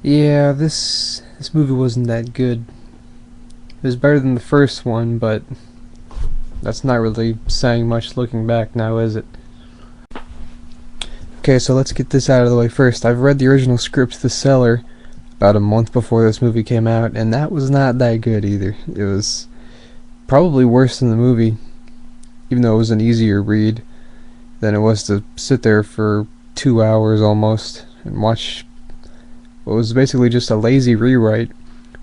Yeah, this movie wasn't that good. It was better than the first one, but that's not really saying much looking back now, is it? Okay, so let's get this out of the way first. I've read the original script, The Cellar, about a month before this movie came out, and that was not that good either. It was probably worse than the movie, even though it was an easier read than it was to sit there for 2 hours almost and watch what was basically just a lazy rewrite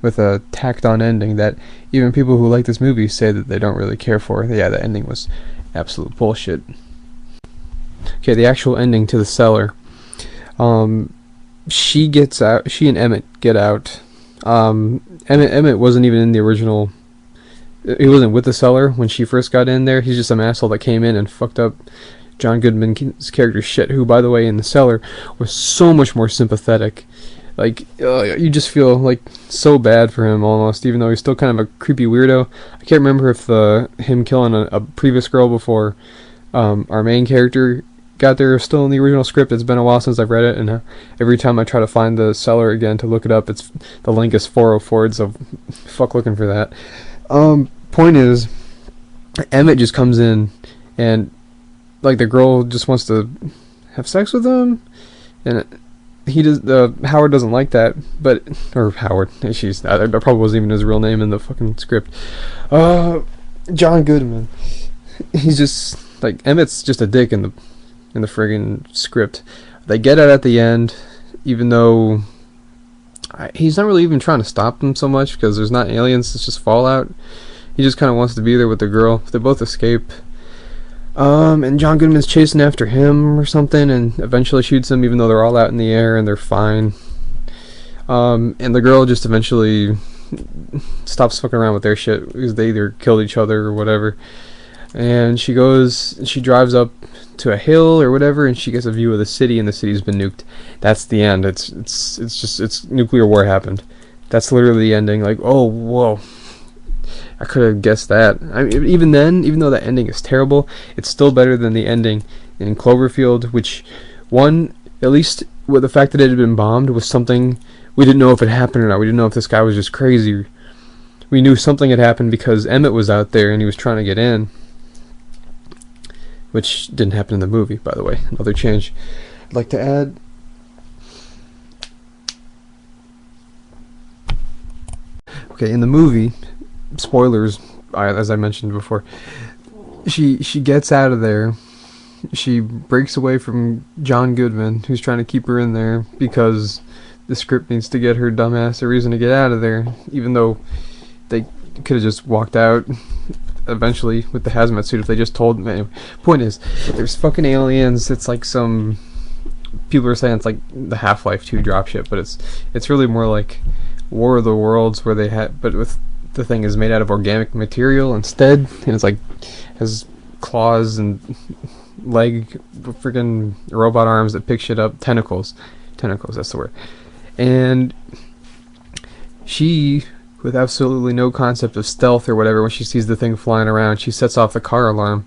with a tacked on ending that even people who like this movie say that they don't really care for. Yeah, the ending was absolute bullshit. Okay, the actual ending to The Cellar. Um, she gets out. She and Emmett get out. Emmett wasn't even in the original. He wasn't with The Cellar when she first got in there. He's just some asshole that came in and fucked up John Goodman's character's shit. Who, by the way, in The Cellar was so much more sympathetic. Like, you just feel like so bad for him almost, even though he's still kind of a creepy weirdo. I can't remember if him killing a previous girl before our main character got there is still in the original script. It's been a while since I've read it, and every time I try to find The Cellar again to look it up, it's the link is 404. So fuck looking for that. Point is, Emmett just comes in and like the girl just wants to have sex with him, and he does. Howard doesn't like that, but or Howard. She's that probably wasn't even his real name in the fucking script. John Goodman. He's just like Emmett's just a dick in the friggin' script. They get it at the end, even though he's not really even trying to stop them so much because there's not aliens. It's just fallout. He just kind of wants to be there with the girl. They both escape. And John Goodman's chasing after him or something, and eventually shoots him, even though they're all out in the air and they're fine. And the girl just eventually stops fucking around with their shit because they either killed each other or whatever. And she drives up to a hill or whatever, and she gets a view of the city, and the city's been nuked. That's the end. It's nuclear war happened. That's literally the ending. Like, oh, whoa. I could have guessed that. I mean, even then, even though that ending is terrible, it's still better than the ending in Cloverfield, which, one, at least with the fact that it had been bombed, was something we didn't know if it happened or not. We didn't know if this guy was just crazy. We knew something had happened because Emmett was out there and he was trying to get in, which didn't happen in the movie, by the way. Another change I'd like to add. Okay, in the movie, spoilers, as I mentioned before, she gets out of there. She breaks away from John Goodman, who's trying to keep her in there because the script needs to get her dumbass a reason to get out of there, even though they could have just walked out eventually with the hazmat suit if they just told them. Anyway, point is, there's fucking aliens. It's like some people are saying it's like the Half-Life 2 dropship, but it's really more like War of the Worlds, where they had, but with the thing is made out of organic material instead, and it's like has claws and freaking robot arms that pick shit up, tentacles, that's the word. And she, with absolutely no concept of stealth or whatever, when she sees the thing flying around, she sets off the car alarm,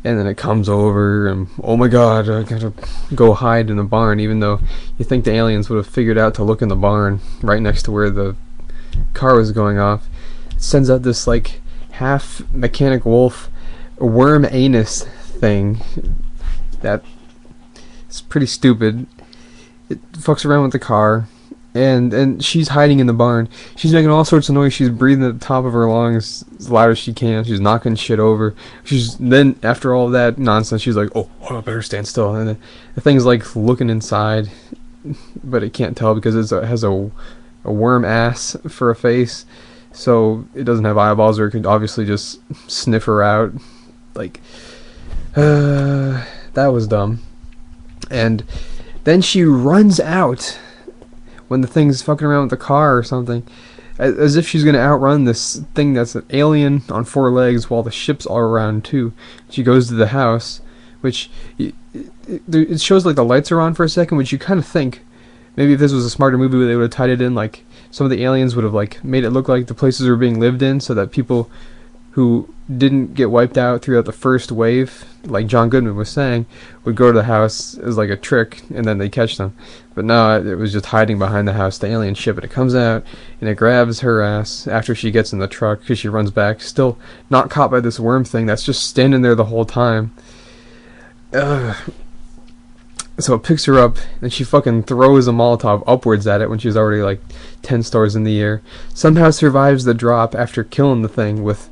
and then it comes over, and oh my god, I gotta go hide in the barn, even though you think the aliens would have figured out to look in the barn right next to where the car was going off. It sends out this like half mechanic wolf worm anus thing that is pretty stupid. It fucks around with the car, and she's hiding in the barn. She's making all sorts of noise. She's breathing at the top of her lungs as loud as she can. She's knocking shit over. She's then, after all that nonsense, she's like, oh, I better stand still. And the thing's like looking inside, but it can't tell because it has a worm ass for a face, so it doesn't have eyeballs, or it could obviously just sniff her out. Like, that was dumb. And then she runs out when the thing's fucking around with the car or something, as if she's gonna outrun this thing that's an alien on four legs while the ship's all around too. She goes to the house, which it shows like the lights are on for a second, which you kind of think maybe if this was a smarter movie they would have tied it in, like some of the aliens would have like made it look like the places were being lived in, so that people who didn't get wiped out throughout the first wave, like John Goodman was saying, would go to the house as like a trick, and then they catch them. But no, it was just hiding behind the house, the alien ship, and it comes out, and it grabs her ass after she gets in the truck, because she runs back, still not caught by this worm thing that's just standing there the whole time. So it picks her up, and she fucking throws a Molotov upwards at it when she's already like 10 stories in the air. Somehow survives the drop after killing the thing with,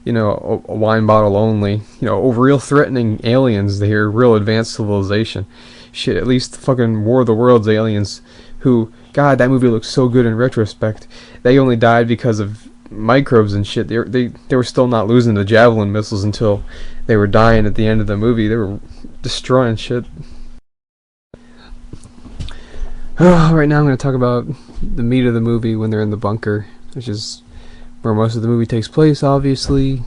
you know, a wine bottle only. You know, real threatening aliens here, real advanced civilization. Shit, at least fucking War of the Worlds aliens, who, God, that movie looks so good in retrospect. They only died because of microbes and shit. They were still not losing the javelin missiles until they were dying at the end of the movie. They were destroying shit. Right now I'm going to talk about the meat of the movie when they're in the bunker, which is where most of the movie takes place, obviously.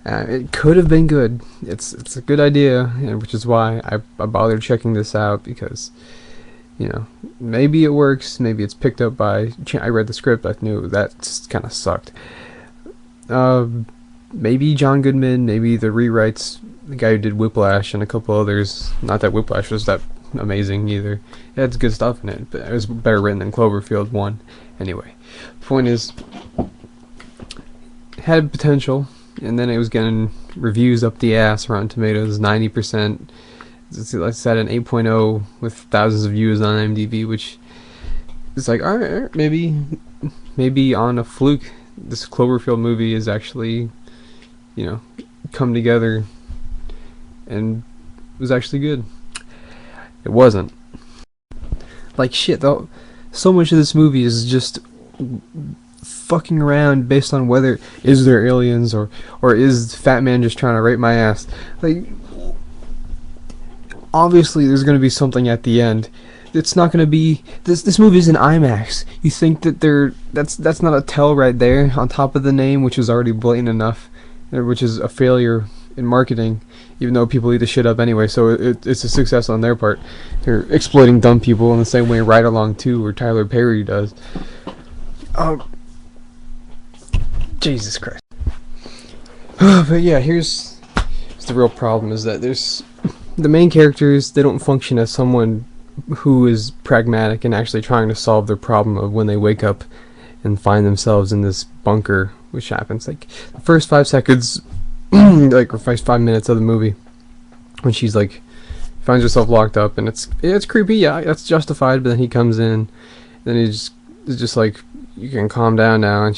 It could have been good. It's a good idea, and which is why I bothered checking this out, because, you know, maybe it works, maybe it's picked up by... I read the script, I knew that kind of sucked. Maybe John Goodman, maybe the rewrites, the guy who did Whiplash and a couple others. Not that Whiplash was that amazing either. It had good stuff in it, but it was better written than Cloverfield 1. Anyway, point is, it had potential, and then it was getting reviews up the ass. Rotten Tomatoes 90%. It's like I said, an 8.0 with thousands of views on IMDb, which is like, alright, maybe on a fluke this Cloverfield movie is actually, you know, come together and was actually good. It wasn't. Like shit though, so much of this movie is just fucking around based on whether is there aliens or is Fat Man just trying to rape my ass. Like, obviously there's going to be something at the end. It's not going to be this movie's in IMAX. You think that that's not a tell right there on top of the name, which is already blatant enough, which is a failure in marketing, even though people eat the shit up anyway, so it's a success on their part. They're exploiting dumb people in the same way Ride Along 2 or Tyler Perry does. Jesus Christ. But yeah, here's the real problem, is that there's the main characters, they don't function as someone who is pragmatic and actually trying to solve their problem of when they wake up and find themselves in this bunker, which happens like the first 5 seconds like, or 5 minutes of the movie, when she's like finds herself locked up, and it's creepy. Yeah, that's justified. But then he comes in, then he's just like, you can calm down now, and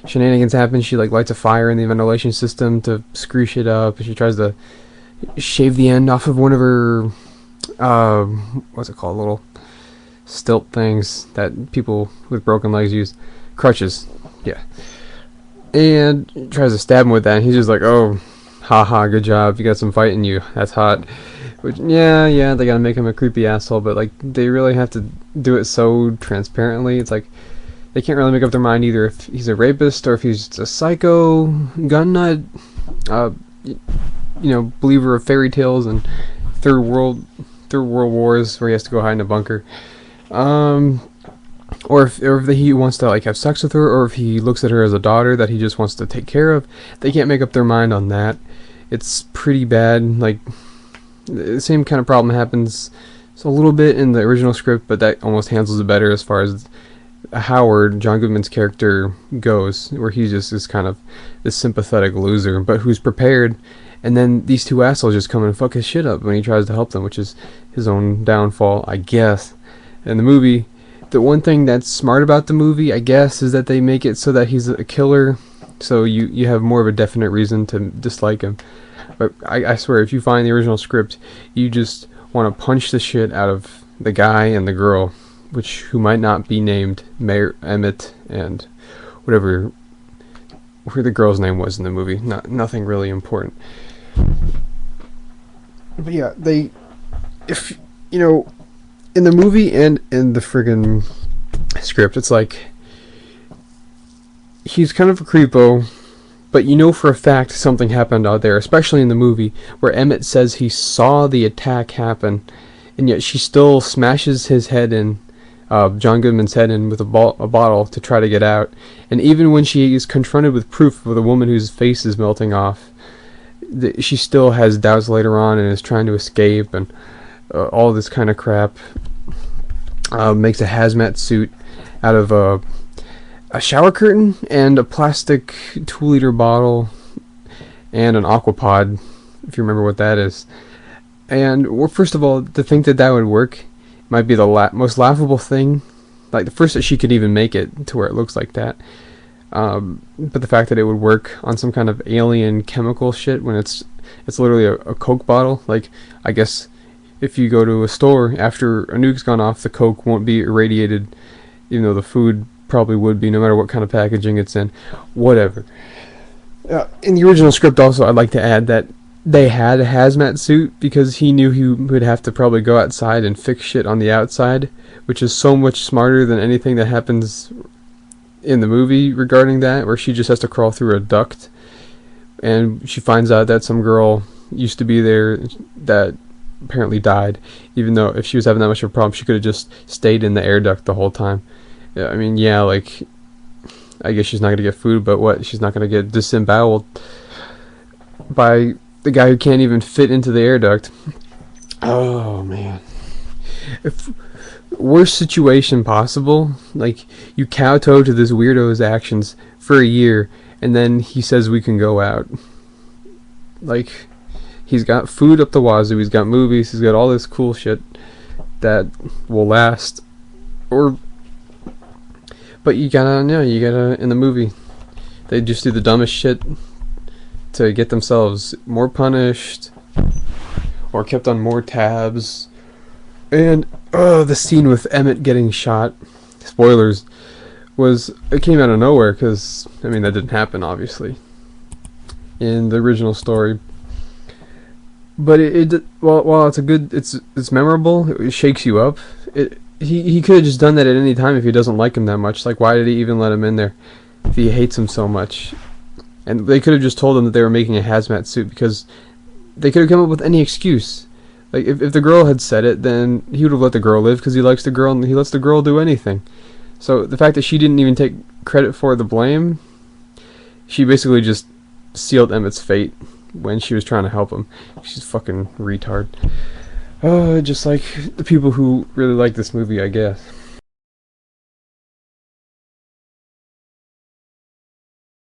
shenanigans happen. She like lights a fire in the ventilation system to screw shit up, and she tries to shave the end off of one of her what's it called, little stilt things that people with broken legs use, crutches. Yeah. And tries to stab him with that, and he's just like, oh, haha, good job, you got some fight in you, that's hot. Which, yeah, they gotta make him a creepy asshole, but like, they really have to do it so transparently. It's like, they can't really make up their mind either if he's a rapist or if he's just a psycho, gun nut, you know, believer of fairy tales and third world wars where he has to go hide in a bunker. Or if he wants to like have sex with her, or if he looks at her as a daughter that he just wants to take care of. They can't make up their mind on that. It's pretty bad. Like, the same kind of problem happens a little bit in the original script, but that almost handles it better as far as Howard, John Goodman's character, goes, where he just is kind of this sympathetic loser, but who's prepared. And then these two assholes just come and fuck his shit up when he tries to help them, which is his own downfall, I guess. In the movie, the one thing that's smart about the movie, I guess, is that they make it so that he's a killer, so you have more of a definite reason to dislike him. But I swear, if you find the original script, you just want to punch the shit out of the guy and the girl, who might not be named Mayor Emmett and whatever the girl's name was in the movie. Nothing really important. But yeah, if you know, in the movie and in the friggin' script, it's like, he's kind of a creepo, but you know for a fact something happened out there, especially in the movie, where Emmett says he saw the attack happen, and yet she still smashes his head in John Goodman's head in with a bottle to try to get out. And even when she is confronted with proof of a woman whose face is melting off, she still has doubts later on and is trying to escape and all this kind of crap. Makes a hazmat suit out of a shower curtain and a plastic 2-liter bottle and an aquapod, if you remember what that is. And well, first of all, to think that that would work might be the most laughable thing. Like, the first that she could even make it to where it looks like that. But the fact that it would work on some kind of alien chemical shit when it's literally a Coke bottle. Like, I guess if you go to a store after a nuke's gone off, the Coke won't be irradiated, even though the food probably would be, no matter what kind of packaging it's in. Whatever. In the original script also, I'd like to add that they had a hazmat suit because he knew he would have to probably go outside and fix shit on the outside, which is so much smarter than anything that happens in the movie regarding that, where she just has to crawl through a duct and she finds out that some girl used to be there that apparently died, even though if she was having that much of a problem, she could have just stayed in the air duct the whole time. I mean, yeah, like, I guess she's not going to get food, but what? She's not going to get disemboweled by the guy who can't even fit into the air duct. Oh, man. Worst situation possible. Like, you kowtow to this weirdo's actions for a year, and then he says we can go out. Like, he's got food up the wazoo, he's got movies, he's got all this cool shit that will last. But you gotta, in the movie, they just do the dumbest shit to get themselves more punished or kept on more tabs. And the scene with Emmett getting shot, spoilers, it came out of nowhere, because I mean, that didn't happen obviously in the original story. But while it's memorable, it shakes you up. He could have just done that at any time if he doesn't like him that much. Like, why did he even let him in there if he hates him so much? And they could have just told him that they were making a hazmat suit, because they could have come up with any excuse. Like, if the girl had said it, then he would have let the girl live because he likes the girl and he lets the girl do anything. So the fact that she didn't even take credit for the blame, she basically just sealed Emmett's fate when she was trying to help him. She's fucking retard. Just like the people who really like this movie, I guess.